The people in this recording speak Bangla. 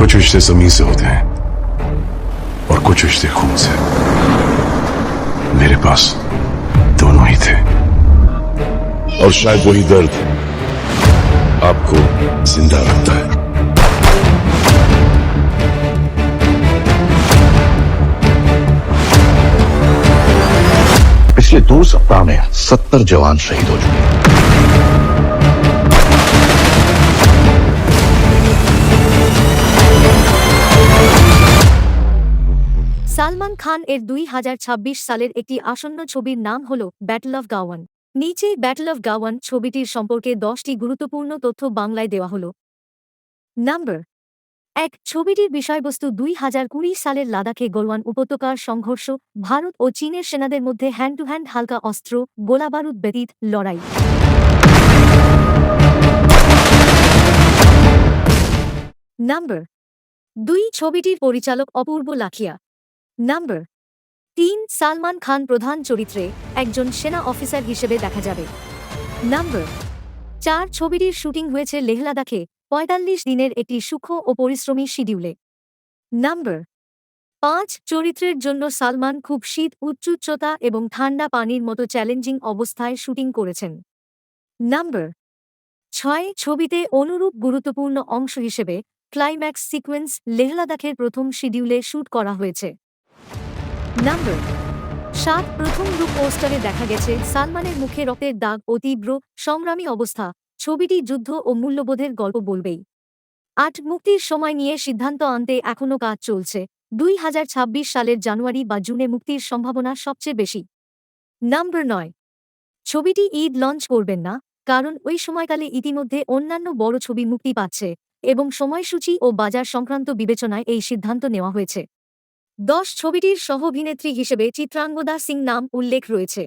कुछ रिश्ते जमीन से होते हैं और कुछ रिश्ते खून से। मेरे पास दोनों ही थे, और शायद वही दर्द आपको जिंदा रखता है। पिछले 2 सप्ताह में 70 जवान शहीद हो चुके हैं। সালমান খান এর 2026 সালের একটি আসন্ন ছবির নাম হল ব্যাটল অফ গাওয়ান। নিচে ব্যাটল অফ গাওয়ান ছবিটির সম্পর্কে 10টি গুরুত্বপূর্ণ তথ্য বাংলায় দেওয়া হল। নাম্বার 1, ছবিটির বিষয়বস্তু 2020 সালের লাদাখে গলওয়ান উপত্যকার সংঘর্ষ, ভারত ও চীনের সেনাদের মধ্যে হ্যান্ড টু হ্যান্ড হালকা অস্ত্র, গোলাবারুদ ব্যতীত লড়াই। নাম্বার 2, ছবিটির পরিচালক অপূর্ব লাখিয়া। নাম্বার 3, সালমান খান প্রধান চরিত্রে একজন সেনা অফিসার হিসেবে দেখা যাবে। নাম্বার 4, ছবিটির শুটিং হয়েছে লেহ লাদাখে 45 দিনের একটি সূক্ষ্ম ও পরিশ্রমী শিডিউলে। নাম্বার 5, চরিত্রের জন্য সালমান খুব শীত, উচ্চতা এবং ঠান্ডা পানির মতো চ্যালেঞ্জিং অবস্থায় শুটিং করেছেন। নাম্বার 6, ছবিতে অনুরূপ গুরুত্বপূর্ণ অংশ হিসেবে ক্লাইম্যাক্স সিকোয়েন্স লেহ লাদাখের প্রথম শিডিউলে শুট করা হয়েছে। নাম্বার 7, প্রথম লুক পোস্টারে দেখা গেছে সালমানের মুখে রক্তের দাগ ও তীব্র সংগ্রামী অবস্থা। ছবিটি যুদ্ধ ও মূল্যবোধের গল্প বলবেই। 8, মুক্তির সময় নিয়ে সিদ্ধান্ত আনতে এখনও কাজ চলছে। 2026 সালের জানুয়ারি বা জুনে মুক্তির সম্ভাবনা সবচেয়ে বেশি। নাম্বার 9, ছবিটি ঈদ লঞ্চ করবেন না, কারণ ওই সময়কালে ইতিমধ্যে অন্যান্য বড় ছবি মুক্তি পাচ্ছে এবং সময়সূচি ও বাজার সংক্রান্ত বিবেচনায় এই সিদ্ধান্ত নেওয়া হয়েছে। 10, ছবিটির সহ অভিনেত্রী হিসেবে চিত্রাঙ্গদা সিং নাম উল্লেখ রয়েছে।